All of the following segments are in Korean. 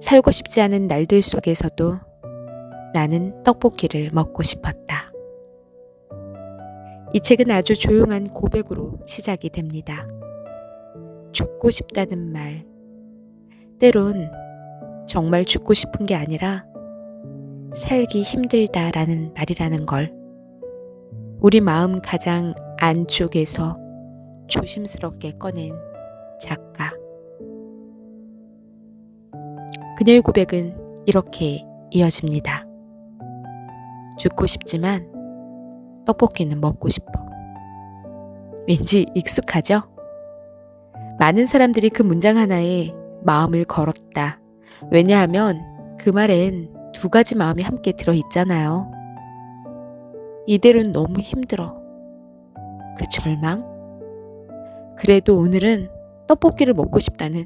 살고 싶지 않은 날들 속에서도 나는 떡볶이를 먹고 싶었다. 이 책은 아주 조용한 고백으로 시작이 됩니다. 죽고 싶다는 말, 때론 정말 죽고 싶은 게 아니라 살기 힘들다라는 말이라는 걸 우리 마음 가장 안쪽에서 조심스럽게 꺼낸 작가. 그녀의 고백은 이렇게 이어집니다. 죽고 싶지만 떡볶이는 먹고 싶어. 왠지 익숙하죠? 많은 사람들이 그 문장 하나에 마음을 걸었다. 왜냐하면 그 말엔 두 가지 마음이 함께 들어있잖아요. 이대로는 너무 힘들어. 그 절망? 그래도 오늘은 떡볶이를 먹고 싶다는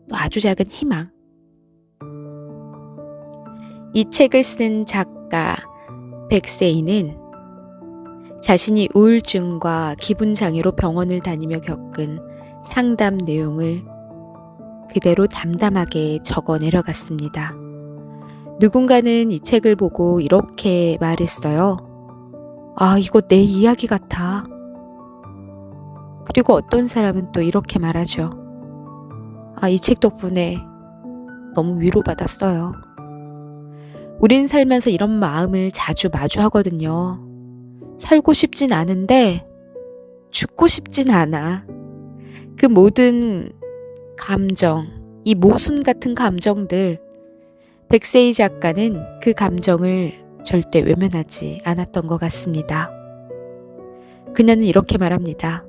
또 아주 작은 희망. 이 책을 쓴 작가 백세희는 자신이 우울증과 기분장애로 병원을 다니며 겪은 상담 내용을 그대로 담담하게 적어 내려갔습니다. 누군가는 이 책을 보고 이렇게 말했어요. 아, 이거 내 이야기 같아. 그리고 어떤 사람은 또 이렇게 말하죠. 아, 이 책 덕분에 너무 위로받았어요. 우린 살면서 이런 마음을 자주 마주하거든요. 살고 싶진 않은데 죽고 싶진 않아. 그 모든 감정, 이 모순 같은 감정들, 백세희 작가는 그 감정을 절대 외면하지 않았던 것 같습니다. 그녀는 이렇게 말합니다.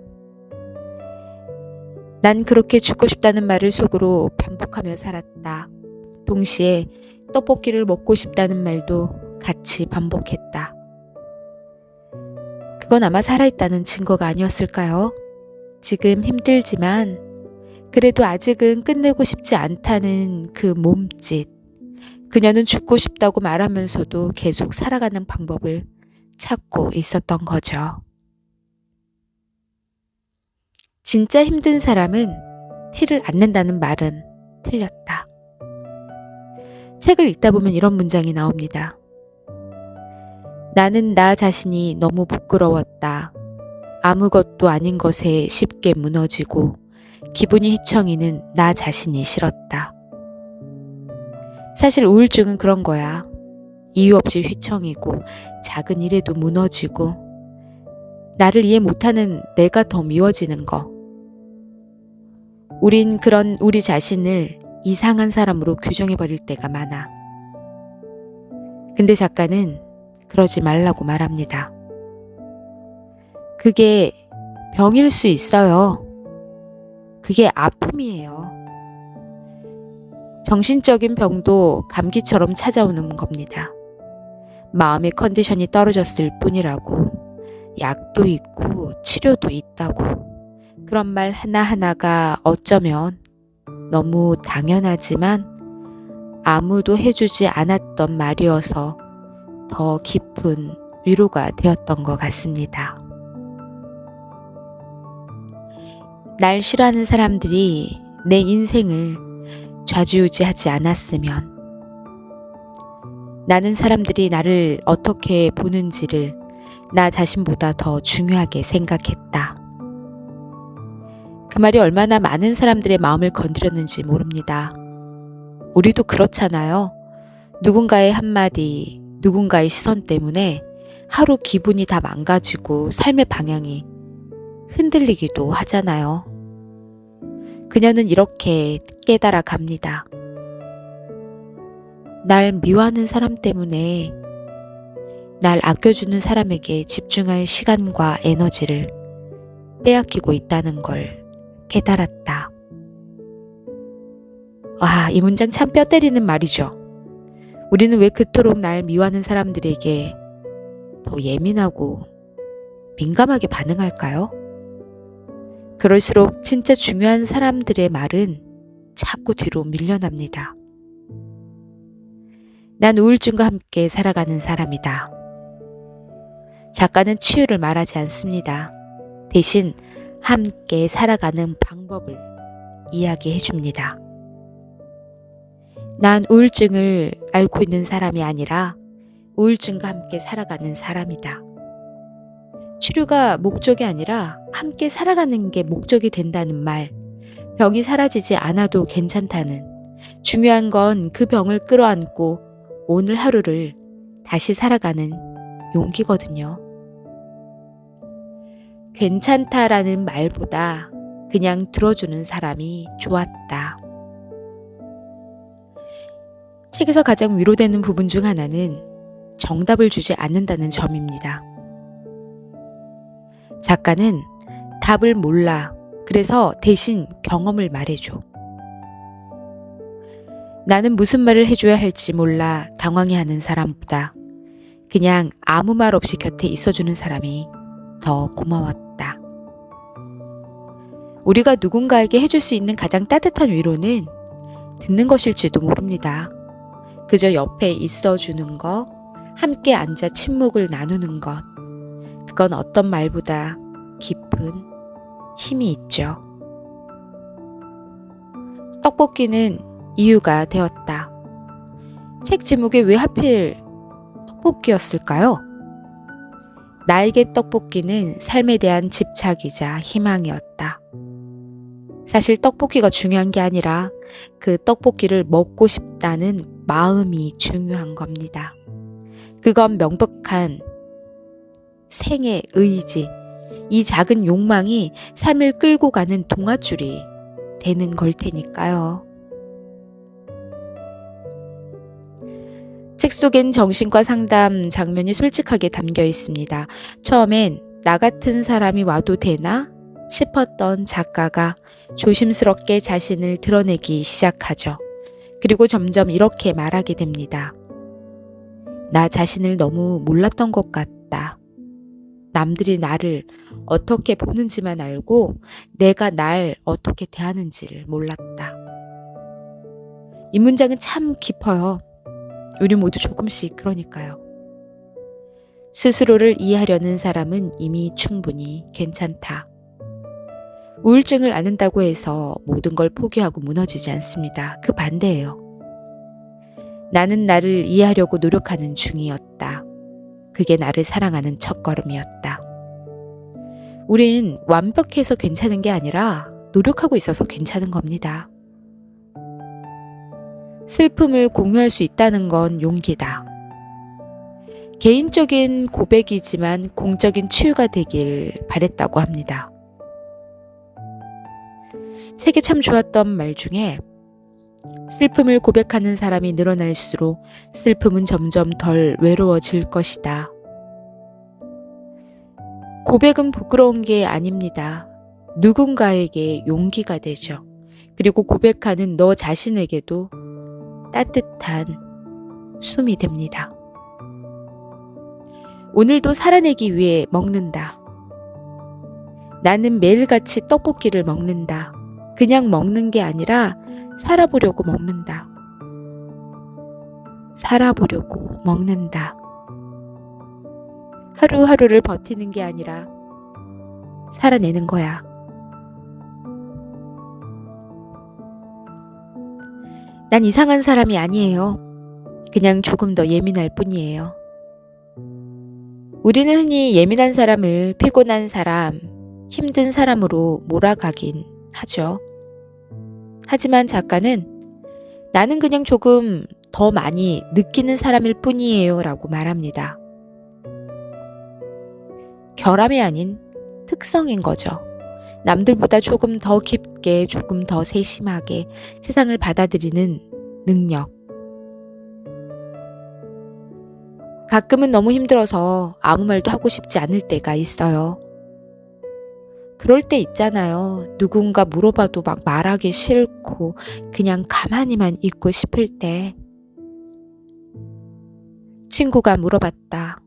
난 그렇게 죽고 싶다는 말을 속으로 반복하며 살았다. 동시에 떡볶이를 먹고 싶다는 말도 같이 반복했다. 그건 아마 살아있다는 증거가 아니었을까요? 지금 힘들지만 그래도 아직은 끝내고 싶지 않다는 그 몸짓. 그녀는 죽고 싶다고 말하면서도 계속 살아가는 방법을 찾고 있었던 거죠. 진짜 힘든 사람은 티를 안 낸다는 말은 틀렸다. 책을 읽다 보면 이런 문장이 나옵니다. 나는 나 자신이 너무 부끄러웠다. 아무것도 아닌 것에 쉽게 무너지고 기분이 휘청이는 나 자신이 싫었다. 사실 우울증은 그런 거야. 이유 없이 휘청이고 작은 일에도 무너지고 나를 이해 못하는 내가 더 미워지는 거. 우린 그런 우리 자신을 이상한 사람으로 규정해버릴 때가 많아. 근데 작가는 그러지 말라고 말합니다. 그게 병일 수 있어요. 그게 아픔이에요. 정신적인 병도 감기처럼 찾아오는 겁니다. 마음의 컨디션이 떨어졌을 뿐이라고. 약도 있고 치료도 있다고. 그런 말 하나하나가 어쩌면 너무 당연하지만 아무도 해주지 않았던 말이어서 더 깊은 위로가 되었던 것 같습니다. 날 싫어하는 사람들이 내 인생을 좌지우지하지 않았으면, 나는 사람들이 나를 어떻게 보는지를 나 자신보다 더 중요하게 생각했다. 그 말이 얼마나 많은 사람들의 마음을 건드렸는지 모릅니다. 우리도 그렇잖아요. 누군가의 한마디, 누군가의 시선 때문에 하루 기분이 다 망가지고 삶의 방향이 흔들리기도 하잖아요. 그녀는 이렇게 깨달아 갑니다. 날 미워하는 사람 때문에 날 아껴주는 사람에게 집중할 시간과 에너지를 빼앗기고 있다는 걸 깨달았다. 와, 이 문장 참 뼈 때리는 말이죠. 우리는 왜 그토록 날 미워하는 사람들에게 더 예민하고 민감하게 반응할까요? 그럴수록 진짜 중요한 사람들의 말은 자꾸 뒤로 밀려납니다. 난 우울증과 함께 살아가는 사람이다. 작가는 치유를 말하지 않습니다. 대신 함께 살아가는 방법을 이야기해 줍니다. 난 우울증을 앓고 있는 사람이 아니라 우울증과 함께 살아가는 사람이다. 치료가 목적이 아니라 함께 살아가는 게 목적이 된다는 말, 병이 사라지지 않아도 괜찮다는, 중요한 건 그 병을 끌어안고 오늘 하루를 다시 살아가는 용기거든요. 괜찮다라는 말보다 그냥 들어주는 사람이 좋았다. 책에서 가장 위로되는 부분 중 하나는 정답을 주지 않는다는 점입니다. 작가는 답을 몰라. 그래서 대신 경험을 말해줘. 나는 무슨 말을 해줘야 할지 몰라 당황해하는 사람보다 그냥 아무 말 없이 곁에 있어주는 사람이 더 고마웠다. 우리가 누군가에게 해줄 수 있는 가장 따뜻한 위로는 듣는 것일지도 모릅니다. 그저 옆에 있어주는 것, 함께 앉아 침묵을 나누는 것, 그건 어떤 말보다 깊은 힘이 있죠. 떡볶이는 이유가 되었다. 책 제목이 왜 하필 떡볶이였을까요? 나에게 떡볶이는 삶에 대한 집착이자 희망이었다. 사실 떡볶이가 중요한 게 아니라 그 떡볶이를 먹고 싶다는 마음이 중요한 겁니다. 그건 명백한 생의 의지, 이 작은 욕망이 삶을 끌고 가는 동아줄이 되는 걸 테니까요. 책 속엔 정신과 상담 장면이 솔직하게 담겨 있습니다. 처음엔 나 같은 사람이 와도 되나 싶었던 작가가 조심스럽게 자신을 드러내기 시작하죠. 그리고 점점 이렇게 말하게 됩니다. 나 자신을 너무 몰랐던 것 같다. 남들이 나를 어떻게 보는지만 알고 내가 날 어떻게 대하는지를 몰랐다. 이 문장은 참 깊어요. 우리 모두 조금씩 그러니까요. 스스로를 이해하려는 사람은 이미 충분히 괜찮다. 우울증을 앓는다고 해서 모든 걸 포기하고 무너지지 않습니다. 그 반대예요. 나는 나를 이해하려고 노력하는 중이었다. 그게 나를 사랑하는 첫걸음이었다. 우린 완벽해서 괜찮은 게 아니라 노력하고 있어서 괜찮은 겁니다. 슬픔을 공유할 수 있다는 건 용기다. 개인적인 고백이지만 공적인 치유가 되길 바랬다고 합니다. 책에 참 좋았던 말 중에 슬픔을 고백하는 사람이 늘어날수록 슬픔은 점점 덜 외로워질 것이다. 고백은 부끄러운 게 아닙니다. 누군가에게 용기가 되죠. 그리고 고백하는 너 자신에게도 따뜻한 숨이 됩니다. 오늘도 살아내기 위해 먹는다. 나는 매일같이 떡볶이를 먹는다. 그냥 먹는 게 아니라 살아보려고 먹는다. 살아보려고 먹는다. 하루하루를 버티는 게 아니라 살아내는 거야. 난 이상한 사람이 아니에요. 그냥 조금 더 예민할 뿐이에요. 우리는 흔히 예민한 사람을 피곤한 사람, 힘든 사람으로 몰아가긴 하죠. 하지만 작가는 나는 그냥 조금 더 많이 느끼는 사람일 뿐이에요 라고 말합니다. 결함이 아닌 특성인 거죠. 남들보다 조금 더 깊게, 조금 더 세심하게 세상을 받아들이는 능력. 가끔은 너무 힘들어서 아무 말도 하고 싶지 않을 때가 있어요. 그럴 때 있잖아요. 누군가 물어봐도 막 말하기 싫고 그냥 가만히만 있고 싶을 때. 친구가 물어봤다.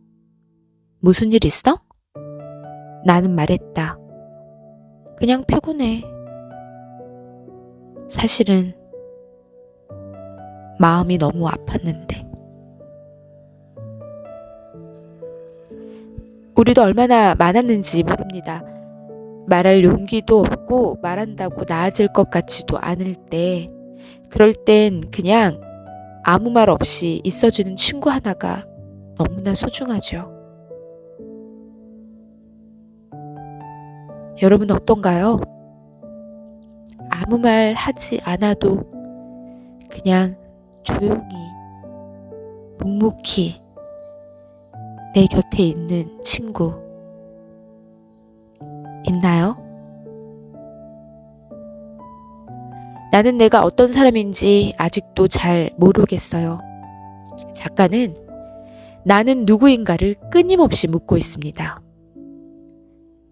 무슨 일 있어? 나는 말했다. 그냥 피곤해. 사실은 마음이 너무 아팠는데. 우리도 얼마나 많았는지 모릅니다. 말할 용기도 없고 말한다고 나아질 것 같지도 않을 때, 그럴 땐 그냥 아무 말 없이 있어주는 친구 하나가 너무나 소중하죠. 여러분 어떤가요? 아무 말 하지 않아도 그냥 조용히 묵묵히 내 곁에 있는 친구 있나요? 나는 내가 어떤 사람인지 아직도 잘 모르겠어요. 작가는 나는 누구인가를 끊임없이 묻고 있습니다.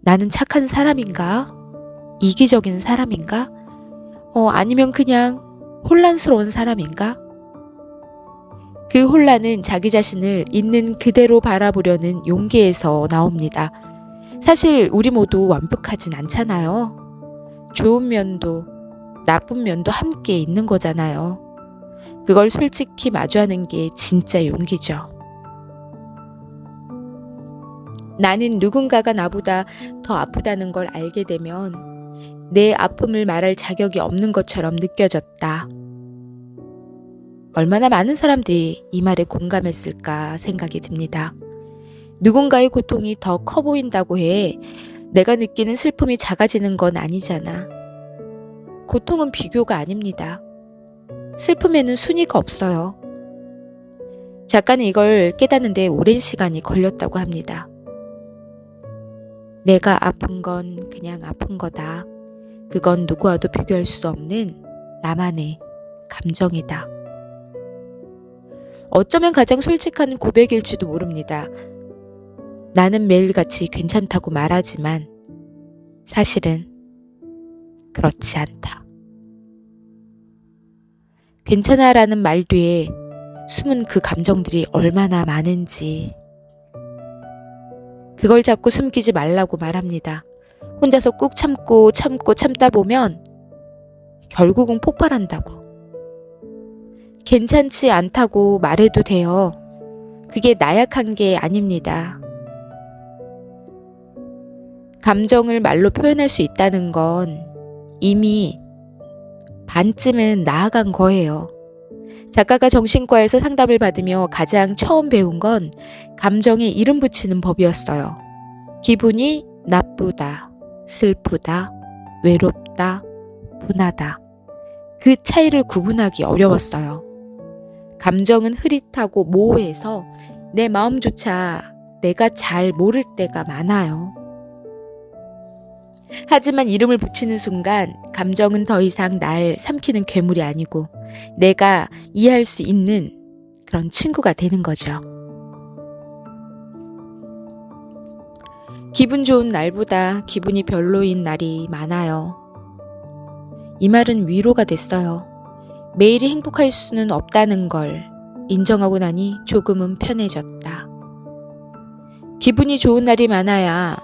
나는 착한 사람인가? 이기적인 사람인가? 아니면 그냥 혼란스러운 사람인가? 그 혼란은 자기 자신을 있는 그대로 바라보려는 용기에서 나옵니다. 사실 우리 모두 완벽하진 않잖아요. 좋은 면도 나쁜 면도 함께 있는 거잖아요. 그걸 솔직히 마주하는 게 진짜 용기죠. 나는 누군가가 나보다 더 아프다는 걸 알게 되면 내 아픔을 말할 자격이 없는 것처럼 느껴졌다. 얼마나 많은 사람들이 이 말에 공감했을까 생각이 듭니다. 누군가의 고통이 더 커 보인다고 해 내가 느끼는 슬픔이 작아지는 건 아니잖아. 고통은 비교가 아닙니다. 슬픔에는 순위가 없어요. 작가는 이걸 깨닫는데 오랜 시간이 걸렸다고 합니다. 내가 아픈 건 그냥 아픈 거다. 그건 누구와도 비교할 수 없는 나만의 감정이다. 어쩌면 가장 솔직한 고백일지도 모릅니다. 나는 매일같이 괜찮다고 말하지만 사실은 그렇지 않다. 괜찮아라는 말 뒤에 숨은 그 감정들이 얼마나 많은지 그걸 자꾸 숨기지 말라고 말합니다. 혼자서 꾹 참고 참다 보면 결국은 폭발한다고. 괜찮지 않다고 말해도 돼요. 그게 나약한 게 아닙니다. 감정을 말로 표현할 수 있다는 건 이미 반쯤은 나아간 거예요. 작가가 정신과에서 상담을 받으며 가장 처음 배운 건 감정에 이름 붙이는 법이었어요. 기분이 나쁘다, 슬프다, 외롭다, 분하다. 그 차이를 구분하기 어려웠어요. 감정은 흐릿하고 모호해서 내 마음조차 내가 잘 모를 때가 많아요. 하지만 이름을 붙이는 순간 감정은 더 이상 날 삼키는 괴물이 아니고 내가 이해할 수 있는 그런 친구가 되는 거죠. 기분 좋은 날보다 기분이 별로인 날이 많아요. 이 말은 위로가 됐어요. 매일이 행복할 수는 없다는 걸 인정하고 나니 조금은 편해졌다. 기분이 좋은 날이 많아야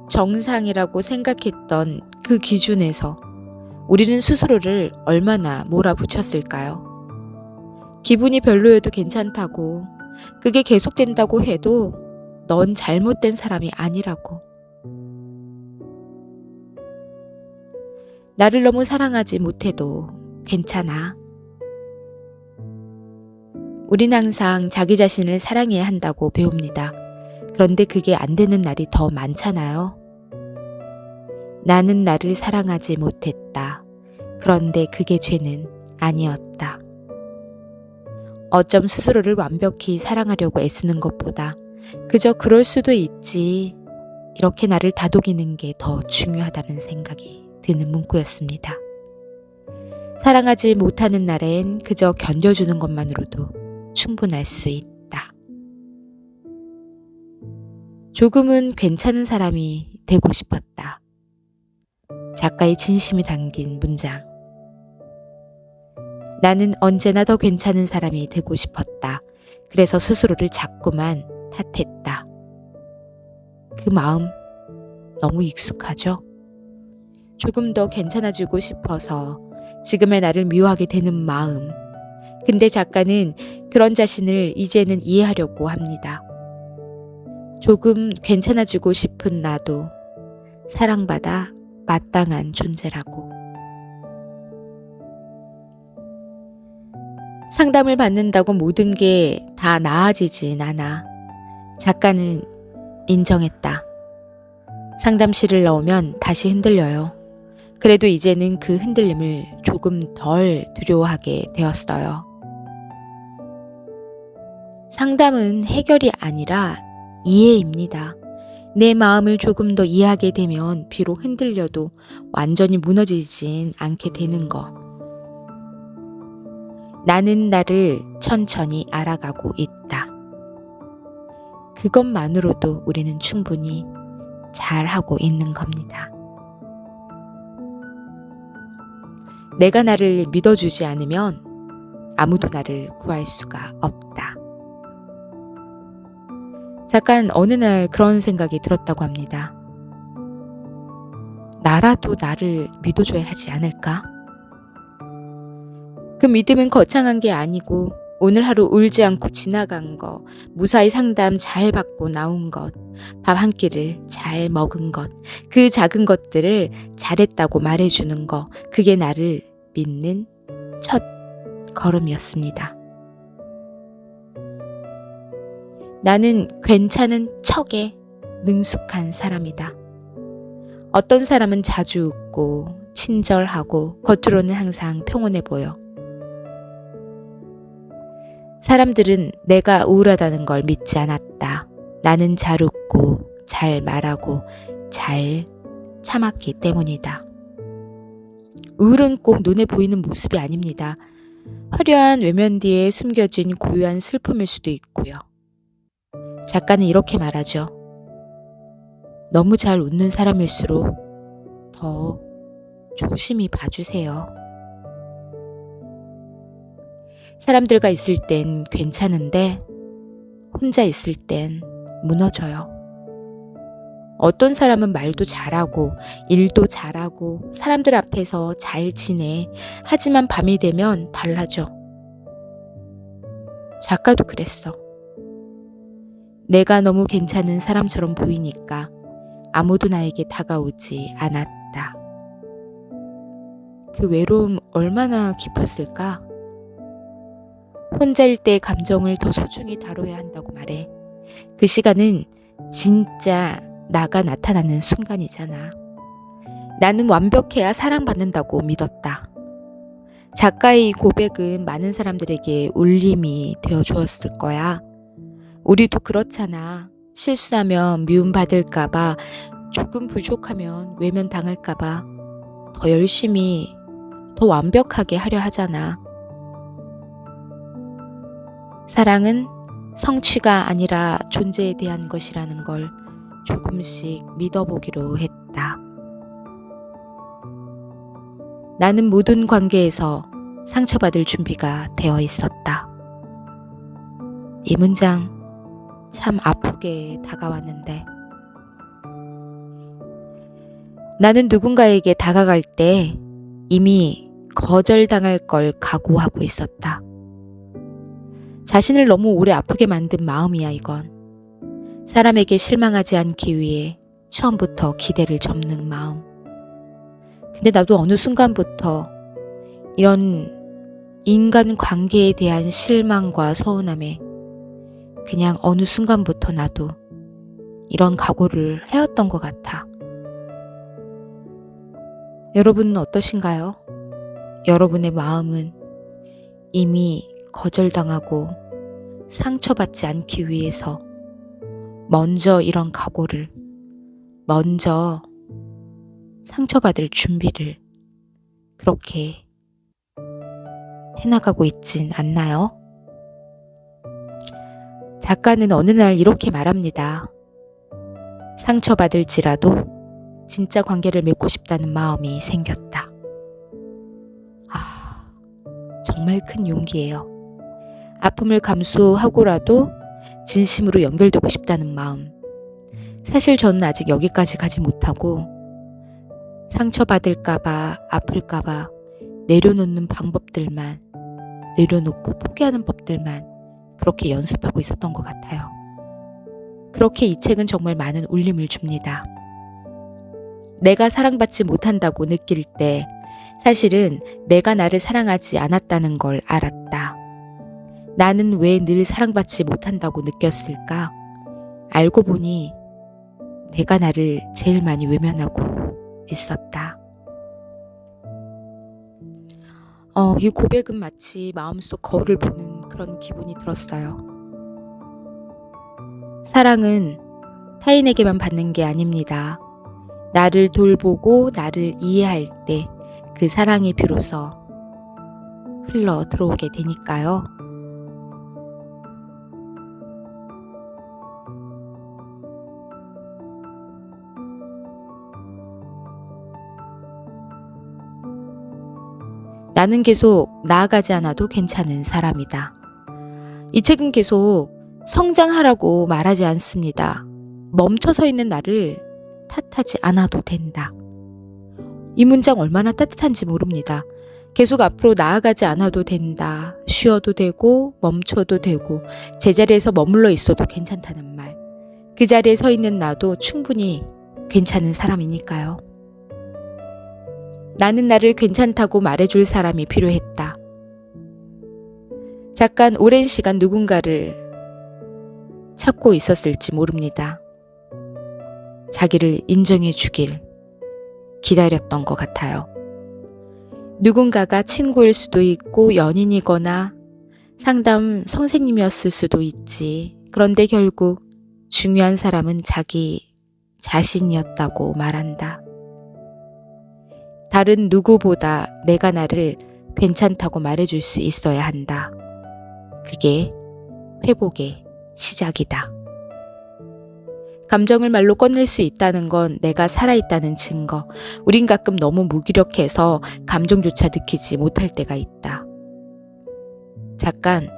정상이라고 생각했던 그 기준에서 우리는 스스로를 얼마나 몰아붙였을까요? 기분이 별로여도 괜찮다고, 그게 계속된다고 해도 넌 잘못된 사람이 아니라고. 나를 너무 사랑하지 못해도 괜찮아. 우린 항상 자기 자신을 사랑해야 한다고 배웁니다. 그런데 그게 안 되는 날이 더 많잖아요. 나는 나를 사랑하지 못했다. 그런데 그게 죄는 아니었다. 어쩜 스스로를 완벽히 사랑하려고 애쓰는 것보다 그저 그럴 수도 있지. 이렇게 나를 다독이는 게 더 중요하다는 생각이 드는 문구였습니다. 사랑하지 못하는 날엔 그저 견뎌주는 것만으로도 충분할 수 있다. 조금은 괜찮은 사람이 되고 싶었다. 작가의 진심이 담긴 문장. 나는 언제나 더 괜찮은 사람이 되고 싶었다. 그래서 스스로를 자꾸만 탓했다. 그 마음 너무 익숙하죠? 조금 더 괜찮아지고 싶어서 지금의 나를 미워하게 되는 마음. 근데 작가는 그런 자신을 이제는 이해하려고 합니다. 조금 괜찮아지고 싶은 나도 사랑받아 마땅한 존재라고. 상담을 받는다고 모든 게 다 나아지진 않아. 작가는 인정했다. 상담실을 나오면 다시 흔들려요. 그래도 이제는 그 흔들림을 조금 덜 두려워하게 되었어요. 상담은 해결이 아니라 이해입니다. 내 마음을 조금 더 이해하게 되면 비록 흔들려도 완전히 무너지진 않게 되는 거. 나는 나를 천천히 알아가고 있다. 그것만으로도 우리는 충분히 잘하고 있는 겁니다. 내가 나를 믿어주지 않으면 아무도 나를 구할 수가 없다. 잠깐 어느 날 그런 생각이 들었다고 합니다. 나라도 나를 믿어줘야 하지 않을까? 그 믿음은 거창한 게 아니고 오늘 하루 울지 않고 지나간 거, 무사히 상담 잘 받고 나온 것, 밥 한 끼를 잘 먹은 것, 그 작은 것들을 잘했다고 말해주는 거, 그게 나를 믿는 첫 걸음이었습니다. 나는 괜찮은 척에 능숙한 사람이다. 어떤 사람은 자주 웃고 친절하고 겉으로는 항상 평온해 보여. 사람들은 내가 우울하다는 걸 믿지 않았다. 나는 잘 웃고 잘 말하고 잘 참았기 때문이다. 우울은 꼭 눈에 보이는 모습이 아닙니다. 화려한 외면 뒤에 숨겨진 고요한 슬픔일 수도 있고요. 작가는 이렇게 말하죠. 너무 잘 웃는 사람일수록 더 조심히 봐주세요. 사람들과 있을 땐 괜찮은데 혼자 있을 땐 무너져요. 어떤 사람은 말도 잘하고 일도 잘하고 사람들 앞에서 잘 지내. 하지만 밤이 되면 달라져. 작가도 그랬어. 내가 너무 괜찮은 사람처럼 보이니까 아무도 나에게 다가오지 않았다. 그 외로움 얼마나 깊었을까? 혼자일 때 감정을 더 소중히 다뤄야 한다고 말해. 그 시간은 진짜 나가 나타나는 순간이잖아. 나는 완벽해야 사랑받는다고 믿었다. 작가의 이 고백은 많은 사람들에게 울림이 되어 주었을 거야. 우리도 그렇잖아. 실수하면 미움받을까봐, 조금 부족하면 외면당할까봐 더 열심히, 더 완벽하게 하려 하잖아. 사랑은 성취가 아니라 존재에 대한 것이라는 걸 조금씩 믿어보기로 했다. 나는 모든 관계에서 상처받을 준비가 되어 있었다. 이 문장 참 아프게 다가왔는데, 나는 누군가에게 다가갈 때 이미 거절당할 걸 각오하고 있었다. 자신을 너무 오래 아프게 만든 마음이야, 이건. 사람에게 실망하지 않기 위해 처음부터 기대를 접는 마음. 근데 나도 어느 순간부터 이런 인간 관계에 대한 실망과 서운함에 그냥 어느 순간부터 나도 이런 각오를 해왔던 것 같아. 여러분은 어떠신가요? 여러분의 마음은 이미 거절당하고 상처받지 않기 위해서 먼저 이런 각오를, 먼저 상처받을 준비를 그렇게 해나가고 있진 않나요? 작가는 어느 날 이렇게 말합니다. 상처받을지라도 진짜 관계를 맺고 싶다는 마음이 생겼다. 정말 큰 용기예요. 아픔을 감수하고라도 진심으로 연결되고 싶다는 마음. 사실 저는 아직 여기까지 가지 못하고 상처받을까봐, 아플까봐 내려놓는 방법들만, 내려놓고 포기하는 법들만 그렇게 연습하고 있었던 것 같아요. 그렇게 이 책은 정말 많은 울림을 줍니다. 내가 사랑받지 못한다고 느낄 때 사실은 내가 나를 사랑하지 않았다는 걸 알았다. 나는 왜 늘 사랑받지 못한다고 느꼈을까? 알고 보니 내가 나를 제일 많이 외면하고 있었다. 이 고백은 마치 마음속 거울을 보는 그런 기분이 들었어요. 사랑은 타인에게만 받는 게 아닙니다. 나를 돌보고 나를 이해할 때 그 사랑이 비로소 흘러 들어오게 되니까요. 나는 계속 나아가지 않아도 괜찮은 사람이다. 이 책은 계속 성장하라고 말하지 않습니다. 멈춰 서 있는 나를 탓하지 않아도 된다. 이 문장 얼마나 따뜻한지 모릅니다. 계속 앞으로 나아가지 않아도 된다. 쉬어도 되고 멈춰도 되고 제자리에서 머물러 있어도 괜찮다는 말. 그 자리에 서 있는 나도 충분히 괜찮은 사람이니까요. 나는 나를 괜찮다고 말해줄 사람이 필요했다. 잠깐 오랜 시간 누군가를 찾고 있었을지 모릅니다. 자기를 인정해 주길 기다렸던 것 같아요. 누군가가 친구일 수도 있고 연인이거나 상담 선생님이었을 수도 있지. 그런데 결국 중요한 사람은 자기 자신이었다고 말한다. 다른 누구보다 내가 나를 괜찮다고 말해줄 수 있어야 한다. 그게 회복의 시작이다. 감정을 말로 꺼낼 수 있다는 건 내가 살아있다는 증거. 우린 가끔 너무 무기력해서 감정조차 느끼지 못할 때가 있다. 잠깐,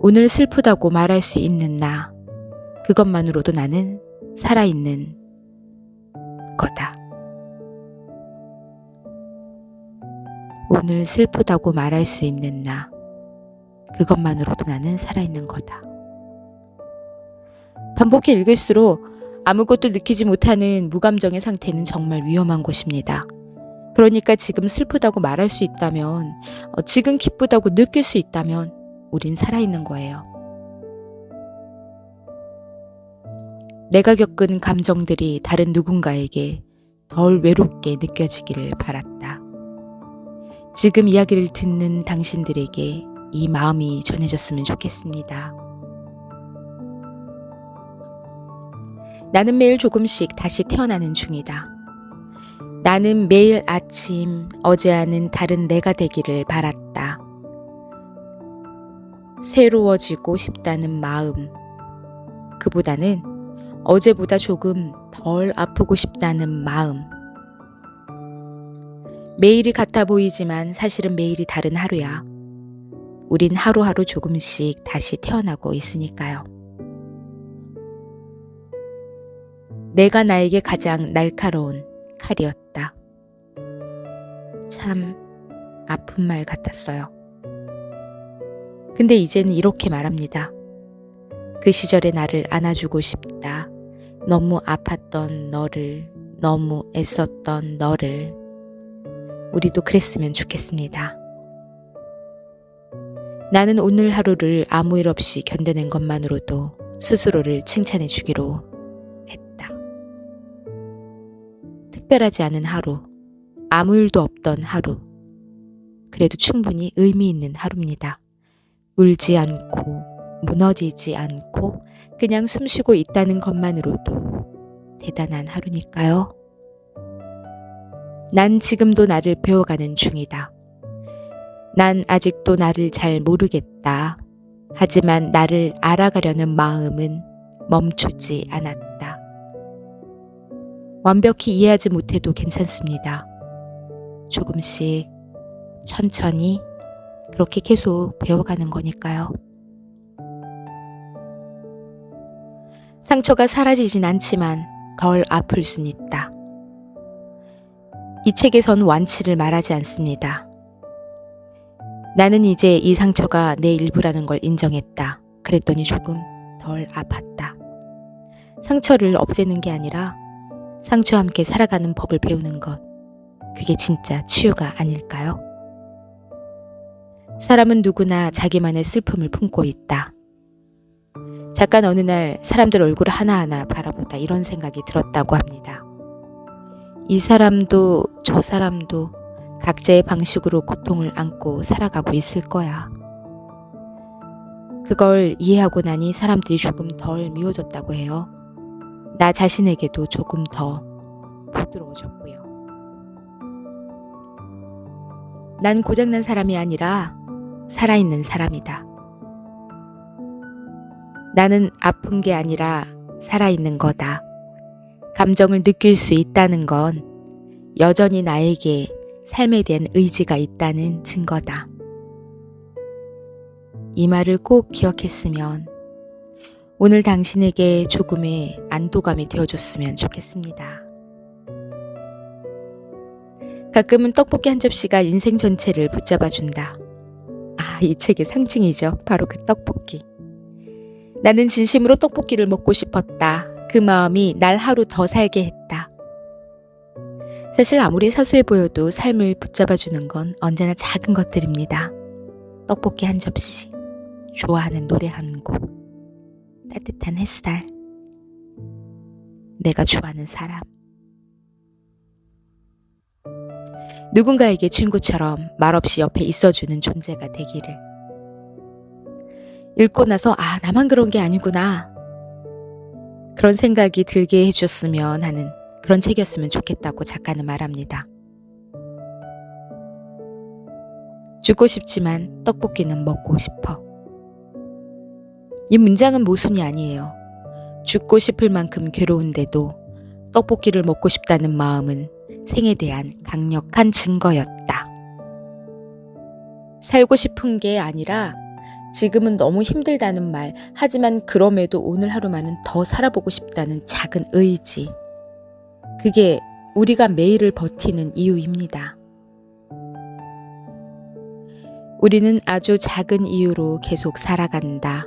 오늘 슬프다고 말할 수 있는 나. 그것만으로도 나는 살아있는 거다. 오늘 슬프다고 말할 수 있는 나. 그것만으로도 나는 살아있는 거다. 반복해 읽을수록 아무것도 느끼지 못하는 무감정의 상태는 정말 위험한 것입니다. 그러니까 지금 슬프다고 말할 수 있다면, 지금 기쁘다고 느낄 수 있다면 우린 살아있는 거예요. 내가 겪은 감정들이 다른 누군가에게 덜 외롭게 느껴지기를 바랐다. 지금 이야기를 듣는 당신들에게 이 마음이 전해졌으면 좋겠습니다. 나는 매일 조금씩 다시 태어나는 중이다. 나는 매일 아침 어제와는 다른 내가 되기를 바랐다. 새로워지고 싶다는 마음, 그보다는 어제보다 조금 덜 아프고 싶다는 마음. 매일이 같아 보이지만 사실은 매일이 다른 하루야. 우린 하루하루 조금씩 다시 태어나고 있으니까요. 내가 나에게 가장 날카로운 칼이었다. 참 아픈 말 같았어요. 근데 이제는 이렇게 말합니다. 그 시절의 나를 안아주고 싶다. 너무 아팠던 너를, 너무 애썼던 너를. 우리도 그랬으면 좋겠습니다. 나는 오늘 하루를 아무 일 없이 견뎌낸 것만으로도 스스로를 칭찬해 주기로 했다. 특별하지 않은 하루, 아무 일도 없던 하루. 그래도 충분히 의미 있는 하루입니다. 울지 않고 무너지지 않고 그냥 숨쉬고 있다는 것만으로도 대단한 하루니까요. 난 지금도 나를 배워가는 중이다. 난 아직도 나를 잘 모르겠다. 하지만 나를 알아가려는 마음은 멈추지 않았다. 완벽히 이해하지 못해도 괜찮습니다. 조금씩 천천히 그렇게 계속 배워가는 거니까요. 상처가 사라지진 않지만 덜 아플 순 있다. 이 책에선 완치를 말하지 않습니다. 나는 이제 이 상처가 내 일부라는 걸 인정했다. 그랬더니 조금 덜 아팠다. 상처를 없애는 게 아니라 상처와 함께 살아가는 법을 배우는 것. 그게 진짜 치유가 아닐까요? 사람은 누구나 자기만의 슬픔을 품고 있다. 잠깐 어느 날 사람들 얼굴 하나하나 바라보다 이런 생각이 들었다고 합니다. 이 사람도 저 사람도 각자의 방식으로 고통을 안고 살아가고 있을 거야. 그걸 이해하고 나니 사람들이 조금 덜 미워졌다고 해요. 나 자신에게도 조금 더 부드러워졌고요. 난 고장난 사람이 아니라 살아있는 사람이다. 나는 아픈 게 아니라 살아있는 거다. 감정을 느낄 수 있다는 건 여전히 나에게 삶에 대한 의지가 있다는 증거다. 이 말을 꼭 기억했으면 오늘 당신에게 조금의 안도감이 되어줬으면 좋겠습니다. 가끔은 떡볶이 한 접시가 인생 전체를 붙잡아준다. 이 책의 상징이죠. 바로 그 떡볶이. 나는 진심으로 떡볶이를 먹고 싶었다. 그 마음이 날 하루 더 살게 했다. 사실 아무리 사소해 보여도 삶을 붙잡아주는 건 언제나 작은 것들입니다. 떡볶이 한 접시, 좋아하는 노래 한 곡, 따뜻한 햇살, 내가 좋아하는 사람. 누군가에게 친구처럼 말없이 옆에 있어주는 존재가 되기를. 읽고 나서 나만 그런 게 아니구나. 그런 생각이 들게 해줬으면 하는 그런 책이었으면 좋겠다고 작가는 말합니다. 죽고 싶지만 떡볶이는 먹고 싶어. 이 문장은 모순이 아니에요. 죽고 싶을 만큼 괴로운데도 떡볶이를 먹고 싶다는 마음은 생에 대한 강력한 증거였다. 살고 싶은 게 아니라 지금은 너무 힘들다는 말, 하지만 그럼에도 오늘 하루만은 더 살아보고 싶다는 작은 의지. 그게 우리가 매일을 버티는 이유입니다. 우리는 아주 작은 이유로 계속 살아간다.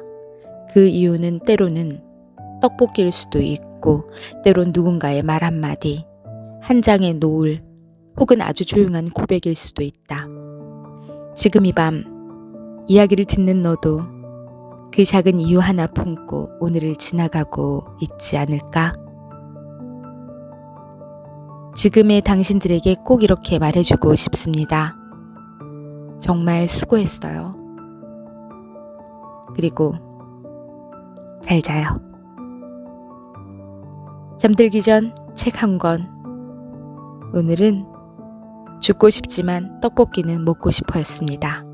그 이유는 때로는 떡볶이일 수도 있고, 때론 누군가의 말 한마디, 한 장의 노을, 혹은 아주 조용한 고백일 수도 있다. 지금 이 밤 이야기를 듣는 너도 그 작은 이유 하나 품고 오늘을 지나가고 있지 않을까? 지금의 당신들에게 꼭 이렇게 말해주고 싶습니다. 정말 수고했어요. 그리고 잘 자요. 잠들기 전 책 한 권. 오늘은 죽고 싶지만 떡볶이는 먹고 싶어였습니다.